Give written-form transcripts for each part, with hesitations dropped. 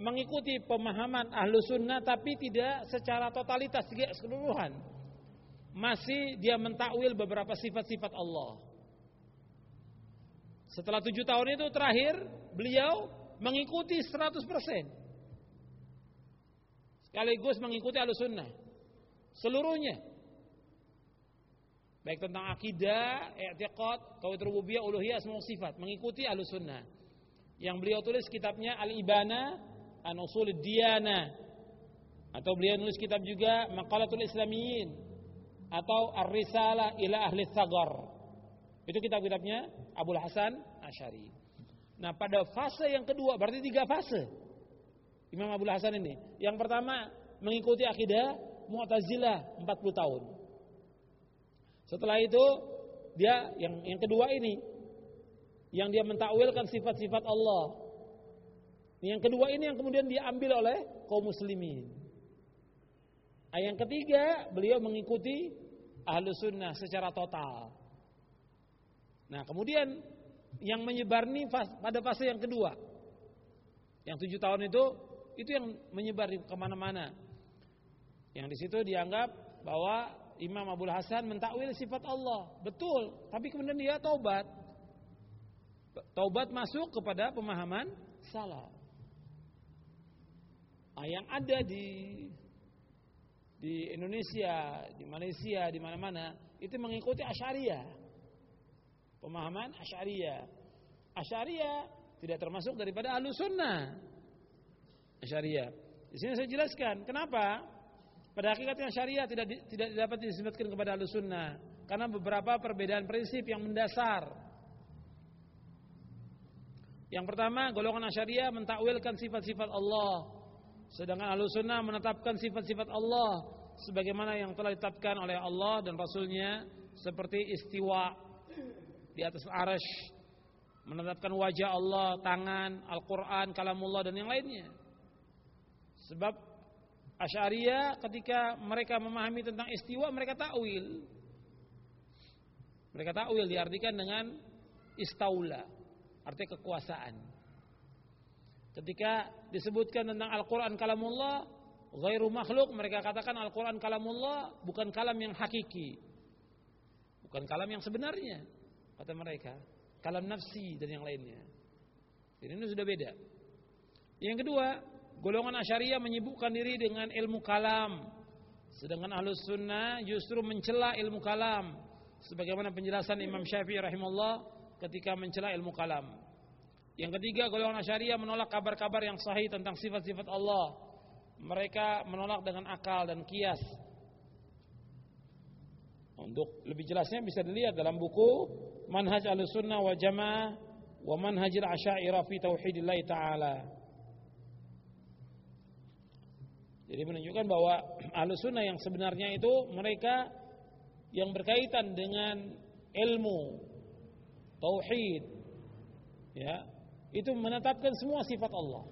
mengikuti pemahaman Ahlus Sunnah tapi tidak secara totalitas, tidak keseluruhan. Masih dia mentakwil beberapa sifat-sifat Allah. Setelah 7 tahun itu terakhir beliau mengikuti 100%. Sekaligus mengikuti Ahlus Sunnah seluruhnya. Baik tentang akidah, i'tiqad, tauhid rububiyah, uluhiyah, semua sifat, mengikuti Ahlus Sunnah. Yang beliau tulis kitabnya Al-Ibana an Ushulid Diyanah, atau beliau nulis kitab juga Maqalatul Islamiyyin atau Ar-Risalah ila Ahli Tsaghar. Itu kitab-kitabnya Abul Hasan Asy'ari. Nah, pada fase yang kedua, berarti 3 fase Imam Abul Hasan ini. Yang pertama mengikuti akidah Mu'tazilah 40 tahun. Setelah itu dia yang kedua ini, yang dia mentakwilkan sifat-sifat Allah. Yang kedua ini yang kemudian diambil oleh kaum muslimin. Yang ketiga, beliau mengikuti Ahlus Sunnah secara total. Nah, kemudian yang menyebar ini pada fase yang kedua. Yang 7 tahun itu yang menyebar kemana-mana. Yang di situ dianggap bahwa Imam Abul Hasan mentakwil sifat Allah, betul, tapi kemudian dia taubat. Taubat masuk kepada pemahaman salaf. Yang ada di Indonesia, di Malaysia, di mana-mana itu mengikuti Asy'ariyah. Pemahaman Asy'ariyah. Asy'ariyah tidak termasuk daripada Ahlus Sunnah. Asy'ariyah. Di sini saya jelaskan kenapa pada hakikatnya Syariah tidak dapat disebutkan kepada Ahlus Sunnah, karena beberapa perbedaan prinsip yang mendasar. Yang pertama, golongan Asy'ariyah mentakwilkan sifat-sifat Allah, sedangkan Ahlus Sunnah menetapkan sifat-sifat Allah sebagaimana yang telah ditetapkan oleh Allah dan Rasulnya, seperti istiwa di atas arsy, menetapkan wajah Allah, tangan, Al-Quran, kalamullah dan yang lainnya. Sebab Asy'ariyah ketika mereka memahami tentang istiwa, mereka takwil. Mereka takwil diartikan dengan istaula, artinya kekuasaan. Ketika disebutkan tentang Al-Quran kalamullah, ghairu makhluk, mereka katakan Al-Quran kalamullah bukan kalam yang hakiki, bukan kalam yang sebenarnya, kata mereka, kalam nafsi dan yang lainnya. Ini sudah beda. Yang kedua, golongan Asy'ariyah menyibukkan diri dengan ilmu kalam, sedangkan Ahlus Sunnah justru mencela ilmu kalam, sebagaimana penjelasan Imam Syafi'i rahimahullah ketika mencela ilmu kalam. Yang ketiga, golongan Asy'ariyah menolak kabar-kabar yang sahih tentang sifat-sifat Allah. Mereka menolak dengan akal dan qiyas. Untuk lebih jelasnya bisa dilihat dalam buku Manhaj Ahlus Sunnah wal Jamaah wa Manhajil Asy'ariyah fi Tauhidillah Ta'ala. Jadi menunjukkan bahwa Ahlus Sunnah yang sebenarnya itu mereka yang berkaitan dengan ilmu tauhid, ya, itu menetapkan semua sifat Allah,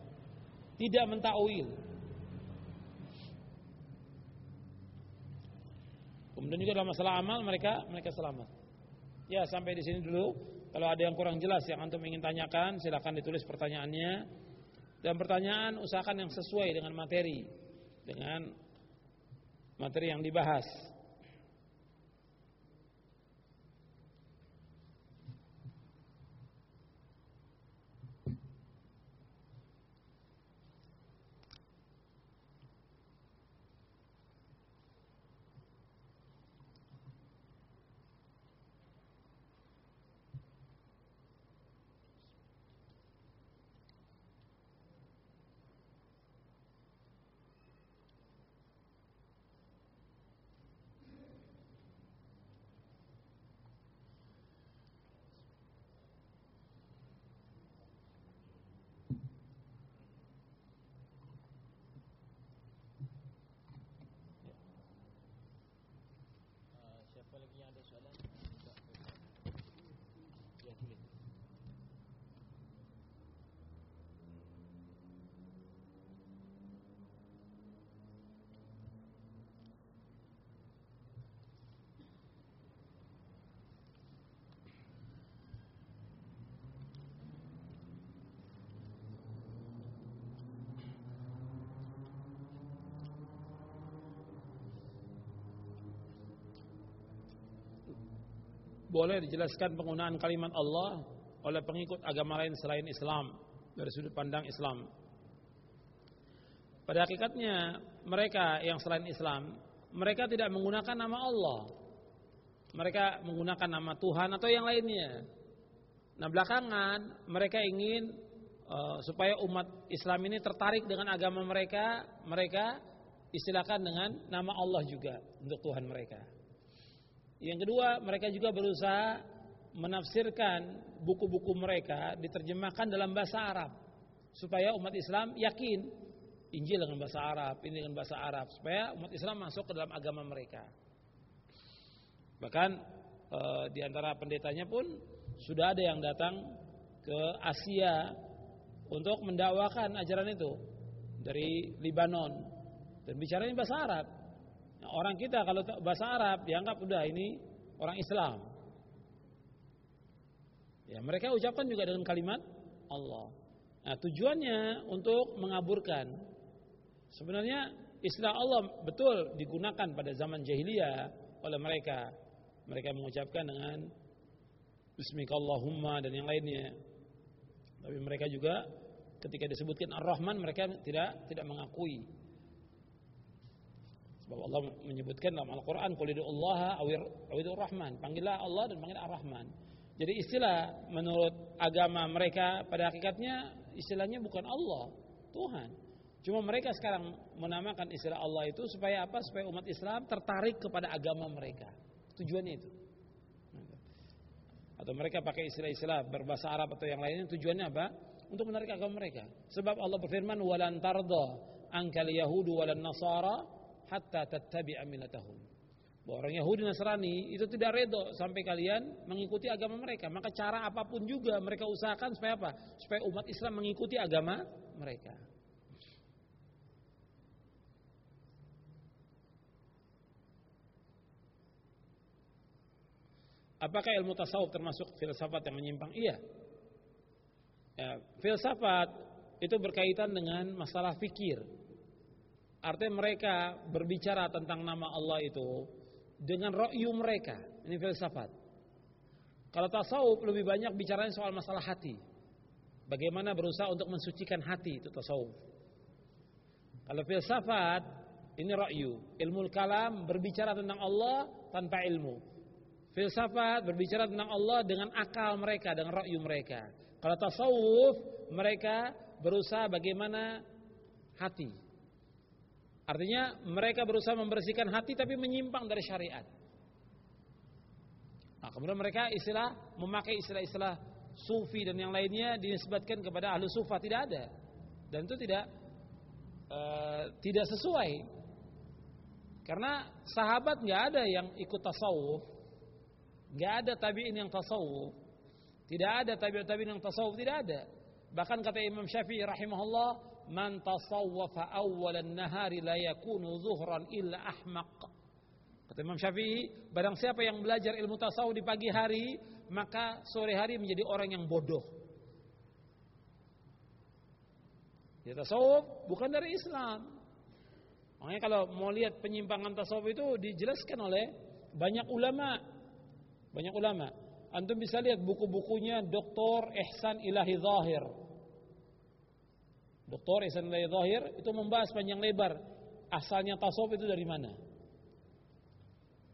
tidak mentakwil. Kemudian juga dalam masalah amal mereka selamat. Ya, sampai di sini dulu. Kalau ada yang kurang jelas yang antum ingin tanyakan, silakan ditulis pertanyaannya. Dan pertanyaan usahakan yang sesuai dengan materi yang dibahas. boleh dijelaskan penggunaan kalimat Allah oleh pengikut agama lain selain Islam dari sudut pandang Islam. Pada hakikatnya mereka yang selain Islam, mereka tidak menggunakan nama Allah. Mereka menggunakan nama Tuhan atau yang lainnya. Nah, belakangan mereka ingin supaya umat Islam ini tertarik dengan agama mereka, mereka istilahkan dengan nama Allah juga untuk Tuhan mereka. Yang kedua, mereka juga berusaha menafsirkan buku-buku mereka diterjemahkan dalam bahasa Arab supaya umat Islam yakin Injil dengan bahasa Arab, ini dengan bahasa Arab, supaya umat Islam masuk ke dalam agama mereka. Bahkan di antara pendetanya pun sudah ada yang datang ke Asia untuk mendakwakan ajaran itu dari Libanon dan bicaranya bahasa Arab. Nah, orang kita kalau bahasa Arab dianggap udah ini orang Islam. Ya, mereka ucapkan juga dengan kalimat Allah. Nah, tujuannya untuk mengaburkan. Sebenarnya istilah Allah betul digunakan pada zaman jahiliyah oleh mereka. Mereka mengucapkan dengan Bismikallahumma dan yang lainnya. Tapi mereka juga ketika disebutkan Ar-Rahman mereka tidak mengakui. Sebab Allah menyebutkan dalam Al-Quran Qulidullaha awidur Rahman, panggillah Allah dan panggillah Ar-Rahman. Jadi istilah menurut agama mereka pada hakikatnya istilahnya bukan Allah, Tuhan. Cuma mereka sekarang menamakan istilah Allah itu supaya apa? Supaya umat Islam tertarik kepada agama mereka. Tujuannya itu. Atau mereka pakai istilah-istilah berbahasa Arab atau yang lainnya, tujuannya apa? Untuk menarik agama mereka. Sebab Allah berfirman walan tarda ankal yahudu walan nasara hatta tattabi'a millatahum. Bahwa orang Yahudi Nasrani itu tidak redha sampai kalian mengikuti agama mereka. Maka cara apapun juga mereka usahakan supaya apa? Supaya umat Islam mengikuti agama mereka. Apakah ilmu tasawuf termasuk filsafat yang menyimpang? Iya. Ya, filsafat itu berkaitan dengan masalah fikir. Artinya mereka berbicara tentang nama Allah itu dengan ra'yu mereka. Ini filsafat. Kalau tasawuf lebih banyak bicaranya soal masalah hati. Bagaimana berusaha untuk mensucikan hati, itu tasawuf. Kalau filsafat ini ra'yu. Ilmu kalam berbicara tentang Allah tanpa ilmu. Filsafat berbicara tentang Allah dengan akal mereka, dengan ra'yu mereka. Kalau tasawuf mereka berusaha bagaimana hati. Artinya mereka berusaha membersihkan hati tapi menyimpang dari syariat. Nah, kemudian mereka memakai istilah-istilah sufi dan yang lainnya dinisbatkan kepada ahlu sufa, tidak ada. Dan itu tidak sesuai. Karena sahabat nggak ada yang ikut tasawuf. Nggak ada tabi'in yang tasawuf. Tidak ada tabi'in yang tasawuf, tidak ada. Bahkan kata Imam Syafi'i rahimahullah, man tasawwafa awwalan nahari la yakunu zuhran illa ahmaq. Kata Imam Syafi'i, barang siapa yang belajar ilmu tasawuf di pagi hari, maka sore hari menjadi orang yang bodoh. Ya, tasawuf bukan dari Islam. Makanya kalau mau lihat penyimpangan tasawuf itu dijelaskan oleh banyak ulama. Banyak ulama. Antum bisa lihat buku-bukunya Dr. Ihsan Ilahi Zahir. Dr. Ihsan Ilahi Zahir itu membahas panjang lebar asalnya tasawuf itu dari mana.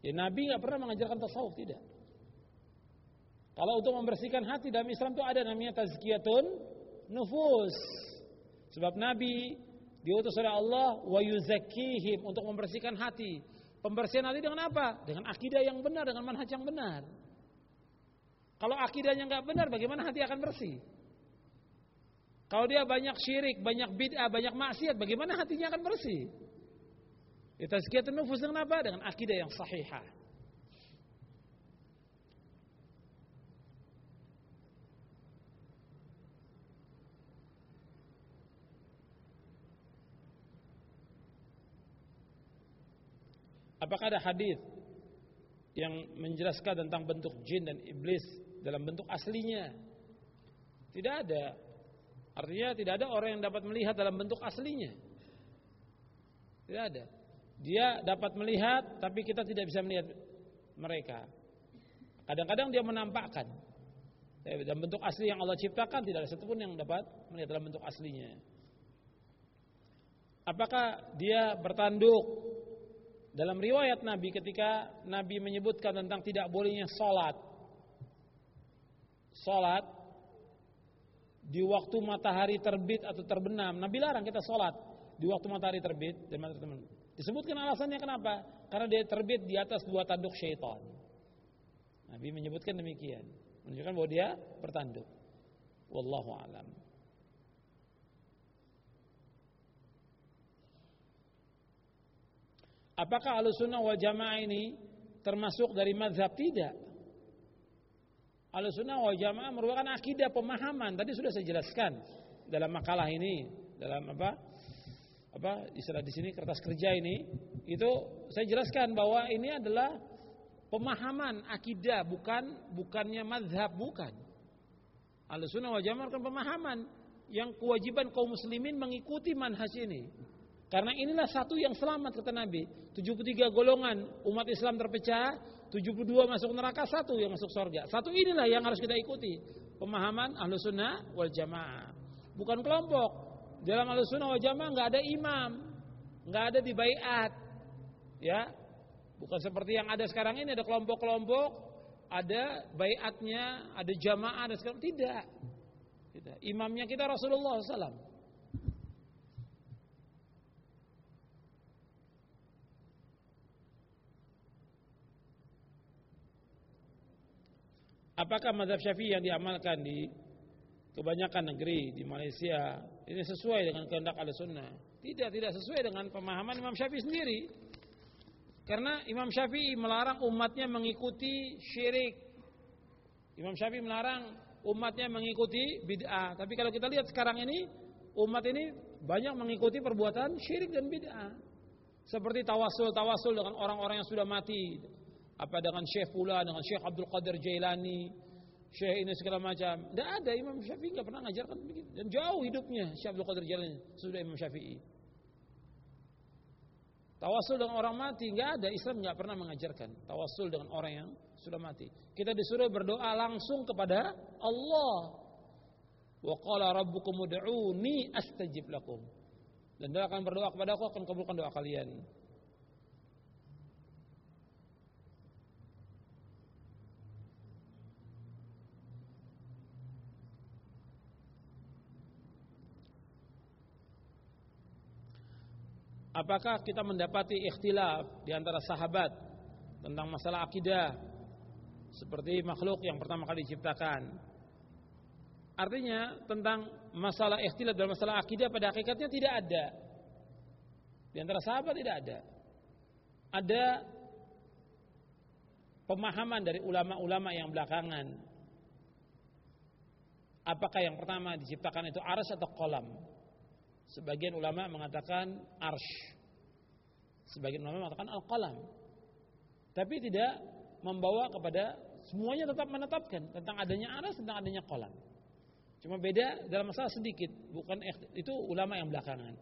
Ya, Nabi nggak pernah mengajarkan tasawuf, tidak. Kalau untuk membersihkan hati dalam Islam itu ada namanya tazkiyatun nufus. Sebab Nabi diutus oleh Allah wa yuzakkihim untuk membersihkan hati. Pembersihan hati dengan apa? Dengan akidah yang benar, dengan manhaj yang benar. Kalau akidahnya nggak benar, bagaimana hati akan bersih? Kalau dia banyak syirik, banyak bid'ah, banyak maksiat, bagaimana hatinya akan bersih? Tazkiyatun nufus dengan apa? Dengan akidah yang sahihah. Apakah ada hadis yang menjelaskan tentang bentuk jin dan iblis dalam bentuk aslinya? Tidak ada. Artinya tidak ada orang yang dapat melihat dalam bentuk aslinya. Tidak ada. Dia dapat melihat tapi kita tidak bisa melihat mereka. Kadang-kadang dia menampakkan dalam bentuk asli yang Allah ciptakan, tidak ada satupun yang dapat melihat dalam bentuk aslinya. Apakah dia bertanduk? Dalam riwayat Nabi, ketika Nabi menyebutkan tentang tidak bolehnya salat di waktu matahari terbit atau terbenam, Nabi larang kita salat di waktu matahari terbit dan matahari terbenam. Disebutkan alasannya kenapa? Karena dia terbit di atas 2 tanduk syaitan. Nabi menyebutkan demikian, menunjukkan bahwa dia bertanduk. Wallahu a'lam. Apakah Ahlussunnah wal Jamaah ini termasuk dari mazhab? Tidak. Ahlussunnah wal Jamaah merupakan akidah, pemahaman. Tadi sudah saya jelaskan dalam makalah ini, dalam istilah di sini kertas kerja ini, itu saya jelaskan bahwa ini adalah pemahaman akidah, bukannya mazhab, bukan. Ahlussunnah wal Jamaah kan pemahaman yang kewajiban kaum muslimin mengikuti manhaj ini. Karena inilah satu yang selamat, kata Nabi. 73 golongan umat Islam terpecah, 72 masuk neraka, 1 yang masuk surga. Satu inilah yang harus kita ikuti. Pemahaman Ahlussunnah wal Jamaah. Bukan kelompok. Dalam Ahlussunnah wal Jamaah enggak ada imam, enggak ada di baiat. Ya. Bukan seperti yang ada sekarang ini, ada kelompok-kelompok, ada baiatnya, ada jamaah, ada sekarang tidak. Imamnya kita Rasulullah SAW. Apakah mazhab Syafi'i yang diamalkan di kebanyakan negeri di Malaysia ini sesuai dengan kehendak Ahlussunnah? Tidak sesuai dengan pemahaman Imam Syafi'i sendiri. Karena Imam Syafi'i melarang umatnya mengikuti syirik. Imam Syafi'i melarang umatnya mengikuti bid'ah. Tapi kalau kita lihat sekarang ini, umat ini banyak mengikuti perbuatan syirik dan bid'ah. Seperti tawasul dengan orang-orang yang sudah mati. Apa dengan Syekh pula, dengan Syekh Abdul Qadir Jailani, Syekh ini segala macam. Tidak ada, Imam Syafi'i tidak pernah mengajarkan begitu. Dan jauh hidupnya Syekh Abdul Qadir Jailani sudah Imam Syafi'i. Tawasul dengan orang mati tidak ada, Islam tidak pernah mengajarkan tawasul dengan orang yang sudah mati. Kita disuruh berdoa langsung kepada Allah. Wa qala rabbukum ud'uni astajib lakum. Dan dia akan berdoa kepada aku, akan kabulkan doa kalian. Apakah kita mendapati ikhtilaf di antara sahabat tentang masalah akidah seperti makhluk yang pertama kali diciptakan? Artinya tentang masalah ikhtilaf dalam masalah akidah pada hakikatnya tidak ada. Di antara sahabat tidak ada. Ada pemahaman dari ulama-ulama yang belakangan. Apakah yang pertama diciptakan itu arsy atau qalam? Sebagian ulama mengatakan arsy, sebagian ulama mengatakan al-qalam. Tapi tidak membawa kepada semuanya tetap menetapkan tentang adanya arsy, tentang adanya qalam. Cuma beda dalam masalah sedikit, bukan itu ulama yang belakangan.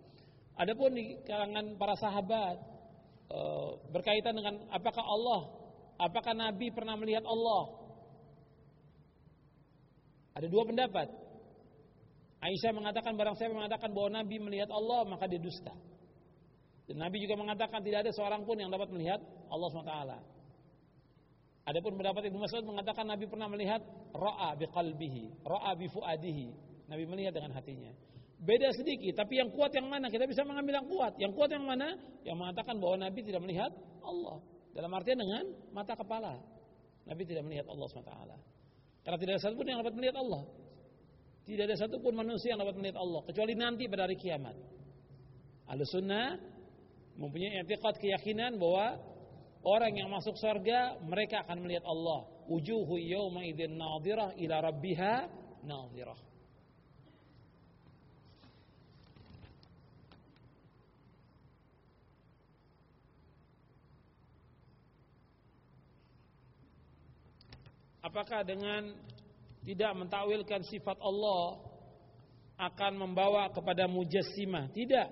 Adapun di kalangan para sahabat berkaitan dengan apakah Nabi pernah melihat Allah? Ada 2 pendapat. Aisyah mengatakan barang siapa mengatakan bahwa Nabi melihat Allah maka dia dusta. Dan Nabi juga mengatakan tidak ada seorang pun yang dapat melihat Allah SWT. Adapun pendapat Ibnu Mas'ud mengatakan Nabi pernah melihat ra'a biqalbihi, ra'a bifuadihi. Nabi melihat dengan hatinya. Beda sedikit, tapi yang kuat yang mana? Kita bisa mengambil yang kuat. Yang kuat yang mana? Yang mengatakan bahwa Nabi tidak melihat Allah. Dalam artian dengan mata kepala. Nabi tidak melihat Allah SWT. Karena tidak ada satu pun yang dapat melihat Allah. Tidak ada satupun manusia yang dapat melihat Allah kecuali nanti pada hari kiamat. Ahlussunnah mempunyai i'tiqad, keyakinan bahwa orang yang masuk surga mereka akan melihat Allah. Wujuhu yawma idzin nadhirah ila rabbiha nadhirah. Apakah dengan tidak mentakwilkan sifat Allah akan membawa kepada mujassimah? Tidak.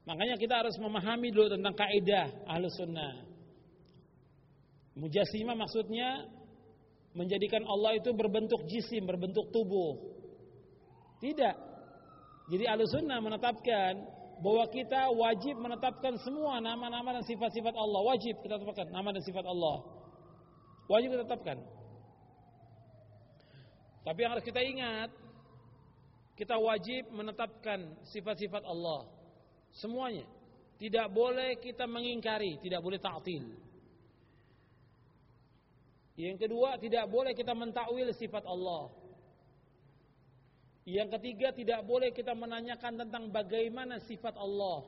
Makanya kita harus memahami dulu tentang kaidah Ahlus Sunnah. Mujassimah maksudnya menjadikan Allah itu berbentuk jisim, berbentuk tubuh. Tidak. Jadi Ahlussunnah menetapkan bahwa kita wajib menetapkan semua nama-nama dan sifat-sifat Allah. Wajib kita tetapkan nama dan sifat Allah. Wajib kita tetapkan. Tapi yang harus kita ingat, kita wajib menetapkan sifat-sifat Allah. Semuanya. Tidak boleh kita mengingkari, tidak boleh ta'til. Yang kedua, tidak boleh kita mentakwil sifat Allah. Yang ketiga, tidak boleh kita menanyakan tentang bagaimana sifat Allah.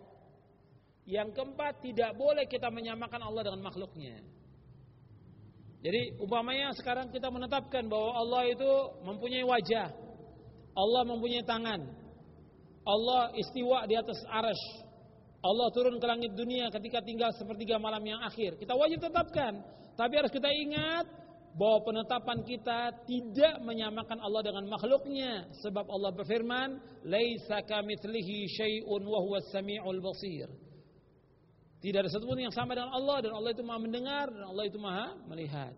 Yang keempat, tidak boleh kita menyamakan Allah dengan makhluknya. Jadi umpamanya sekarang kita menetapkan bahwa Allah itu mempunyai wajah, Allah mempunyai tangan, Allah istiwa di atas arsy, Allah turun ke langit dunia ketika tinggal sepertiga malam yang akhir. Kita wajib tetapkan. Tapi harus kita ingat bahwa penetapan kita tidak menyamakan Allah dengan makhluknya. Sebab Allah berfirman, "Laisa kamitslihi syai'un wa huwas samiul basir." Tidak ada satupun yang sama dengan Allah, dan Allah itu Maha mendengar, dan Allah itu Maha melihat.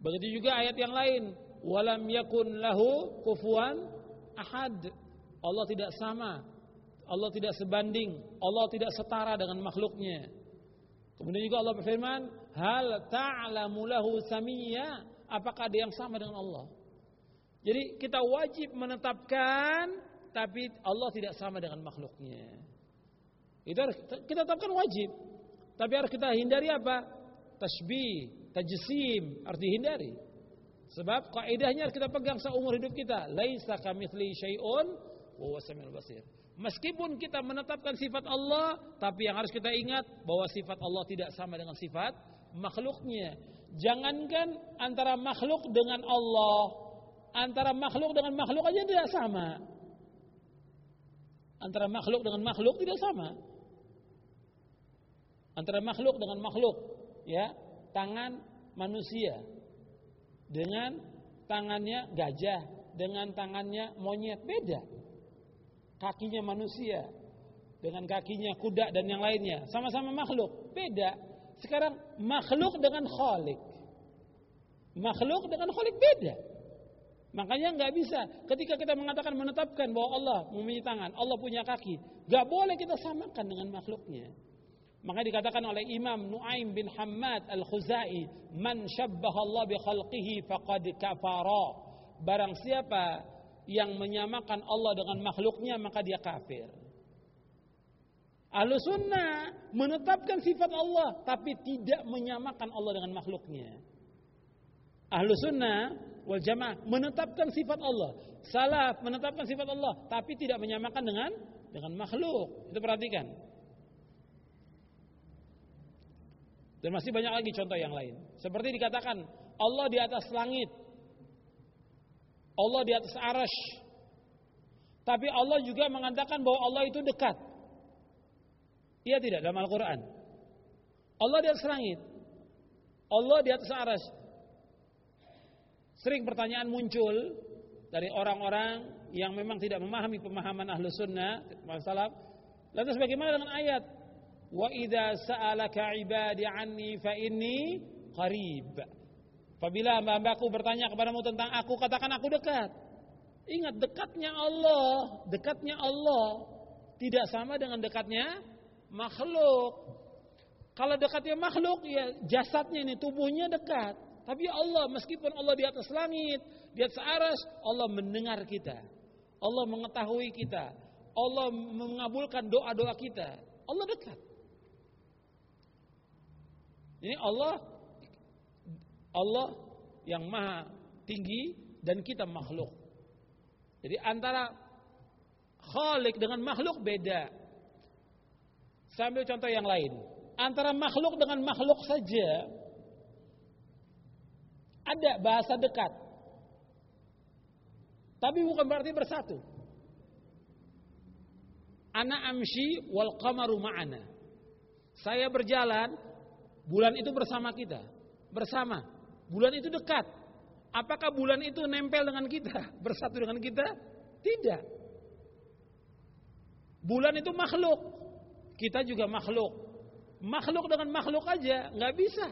Begitu juga ayat yang lain, "Walam yakun lahu kufuwan ahad." Allah tidak sama, Allah tidak sebanding, Allah tidak setara dengan makhluknya. Kemudian juga Allah berfirman, "Hal ta'lamu lahu samiyya?" Apakah ada yang sama dengan Allah? Jadi kita wajib menetapkan, tapi Allah tidak sama dengan makhluknya. Itu harus kita tetapkan wajib. Tapi harus kita hindari apa? Tashbih, tajsim, harus dihindari. Sebab kaidahnya harus kita pegang seumur hidup kita. Laisa kamitslihi syai'un wa huwas samiul basir. Meskipun kita menetapkan sifat Allah, tapi yang harus kita ingat bahwa sifat Allah tidak sama dengan sifat makhluknya. Jangankan antara makhluk dengan Allah, antara makhluk dengan makhluk aja tidak sama. Antara makhluk dengan makhluk tidak sama. Antara makhluk dengan makhluk, ya, tangan manusia dengan tangannya gajah, dengan tangannya monyet beda. Kakinya manusia dengan kakinya kuda dan yang lainnya, sama-sama makhluk, beda. Sekarang makhluk dengan khalik, makhluk dengan khalik beda. Makanya nggak bisa ketika kita mengatakan menetapkan bahwa Allah mempunyai tangan, Allah punya kaki, nggak boleh kita samakan dengan makhluknya. Maka dikatakan oleh Imam Nu'aim bin Hammad Al-Khuzai, "Man syabbaha Allah bi khalqihi faqad kafara." Barang siapa yang menyamakan Allah dengan makhluknya, maka dia kafir. Ahlussunnah menetapkan sifat Allah, tapi tidak menyamakan Allah dengan makhluknya. Ahlussunnah wal jamaah menetapkan sifat Allah. Salaf menetapkan sifat Allah, tapi tidak menyamakan dengan makhluk. Itu perhatikan. Dan masih banyak lagi contoh yang lain. Seperti dikatakan Allah di atas langit, Allah di atas arsy. Tapi Allah juga mengatakan bahwa Allah itu dekat. Iya tidak dalam Al-Quran? Allah di atas langit, Allah di atas arsy. Sering pertanyaan muncul dari orang-orang yang memang tidak memahami pemahaman Ahlussunnah wal salaf. Lantas bagaimana dengan ayat? Wa idza sa'alaka 'ibadi 'anni fa inni qarib. Apabila hamba-hambaku bertanya kepadamu tentang aku, katakan aku dekat. Ingat, dekatnya Allah tidak sama dengan dekatnya makhluk. Kalau dekatnya makhluk, ya jasadnya ini, tubuhnya dekat. Tapi Allah, meskipun Allah di atas langit, di atas arsy, Allah mendengar kita, Allah mengetahui kita, Allah mengabulkan doa-doa kita. Allah dekat. Ini Allah yang maha tinggi dan kita makhluk. Jadi antara khalik dengan makhluk beda. Saya ambil contoh yang lain. Antara makhluk dengan makhluk saja ada bahasa dekat, tapi bukan berarti bersatu. Ana amshi wal qamaru ma'ana. Saya berjalan, bulan itu bersama kita. Bersama. Bulan itu dekat. Apakah bulan itu nempel dengan kita, bersatu dengan kita? Tidak. Bulan itu makhluk, kita juga makhluk. Makhluk dengan makhluk aja nggak bisa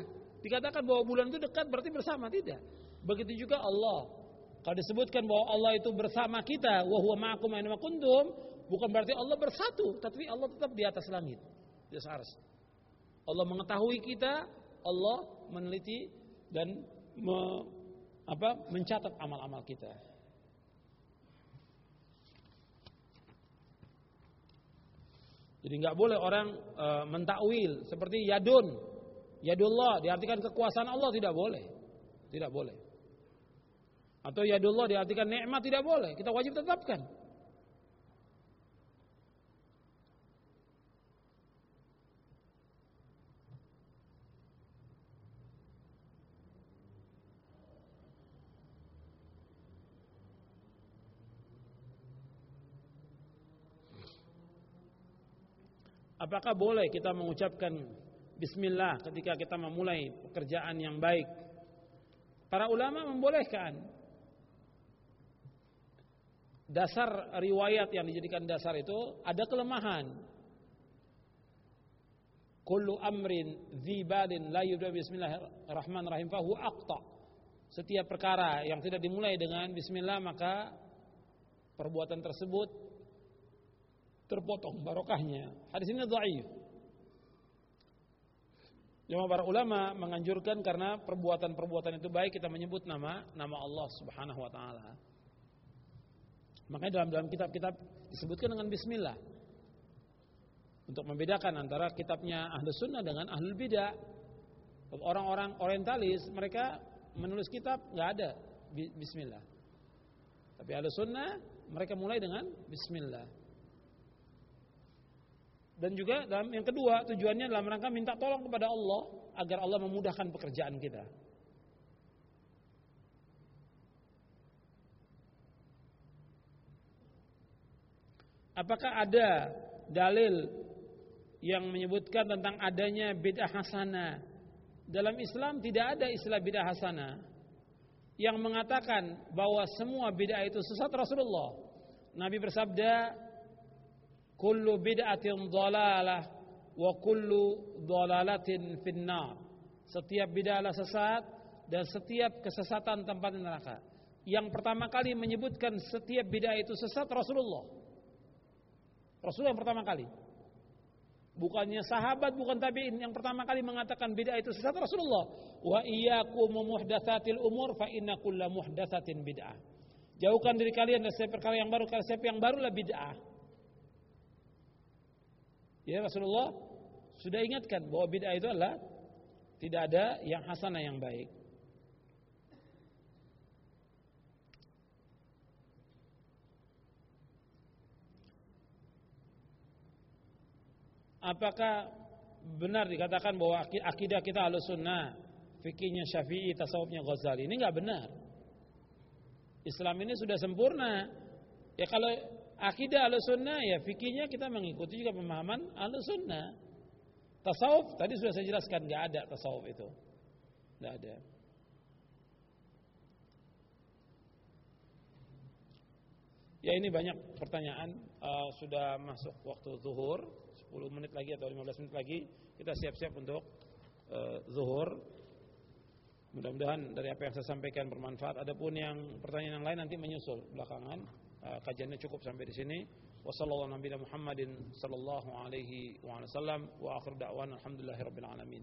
dikatakan bahwa bulan itu dekat berarti bersama, tidak. Begitu juga Allah. Kalau disebutkan bahwa Allah itu bersama kita, wa huwa ma'akum aina ma kuntum, bukan berarti Allah bersatu, tapi Allah tetap di atas langit, di atas arsy. Allah mengetahui kita, Allah meneliti dan mencatat amal-amal kita. Jadi nggak boleh orang mentakwil seperti yadullah diartikan kekuasaan Allah, tidak boleh, tidak boleh. Atau yadullah diartikan nikmat, tidak boleh. Kita wajib tetapkan. Apakah boleh kita mengucapkan bismillah ketika kita memulai pekerjaan yang baik? Para ulama membolehkan. Dasar riwayat yang dijadikan dasar itu ada kelemahan. Kullu amrin dzibalin la yubda bismillahirrahmanirrahim fahu aqta. Setiap perkara yang tidak dimulai dengan bismillah maka perbuatan tersebut terpotong barokahnya. Hadis ini dhaif. Cuma para ulama menganjurkan karena perbuatan-perbuatan itu baik kita menyebut nama Allah Subhanahu wa taala. Makanya dalam kitab-kitab disebutkan dengan bismillah. Untuk membedakan antara kitabnya Ahlus Sunnah dengan Ahlul Bidah. Orang-orang orientalis mereka menulis kitab enggak ada bismillah. Tapi Ahlus Sunnah mereka mulai dengan bismillah. Dan juga dalam yang kedua tujuannya dalam rangka minta tolong kepada Allah agar Allah memudahkan pekerjaan kita. Apakah ada dalil yang menyebutkan tentang adanya bid'ah hasanah? Dalam Islam tidak ada istilah bid'ah hasanah. Yang mengatakan bahwa semua bid'ah itu sesat Rasulullah. Nabi bersabda, kullu bid'atin dhalalah wa kullu dhalalatin finnar. Setiap bid'ah adalah sesat dan setiap kesesatan tempat neraka. Yang pertama kali menyebutkan setiap bid'ah itu sesat Rasulullah. Rasulullah yang pertama kali. Bukannya sahabat, bukan tabi'in. Yang pertama kali mengatakan bid'ah itu sesat Rasulullah. Wa iyyakum muhdatsatil umur fa inna kulla muhdatsatin bid'ah. Jauhkan diri kalian dari setiap perkara yang baru, karena setiap yang barulah bid'ah. Ya, Rasulullah sudah ingatkan bahwa bid'ah itu adalah tidak ada yang hasanah yang baik. Apakah benar dikatakan bahwa akidah kita Ahlus Sunnah, fikihnya Syafi'i, tasawufnya Ghazali? Ini enggak benar. Islam ini sudah sempurna. Ya kalau akidah Ahlussunnah ya fikihnya kita mengikuti juga pemahaman Ahlussunnah. Tasawuf tadi sudah saya jelaskan enggak ada tasawuf itu. Enggak ada. Ya ini banyak pertanyaan, sudah masuk waktu zuhur, 10 menit lagi atau 15 menit lagi kita siap-siap untuk zuhur. Mudah-mudahan dari apa yang saya sampaikan bermanfaat. Adapun yang pertanyaan yang lain nanti menyusul belakangan. Kajiannya cukup sampai di sini. Wassalamualaikum warahmatullahi wabarakatuh. Wa akhiru da'wana alhamdulillahirabbil alamin.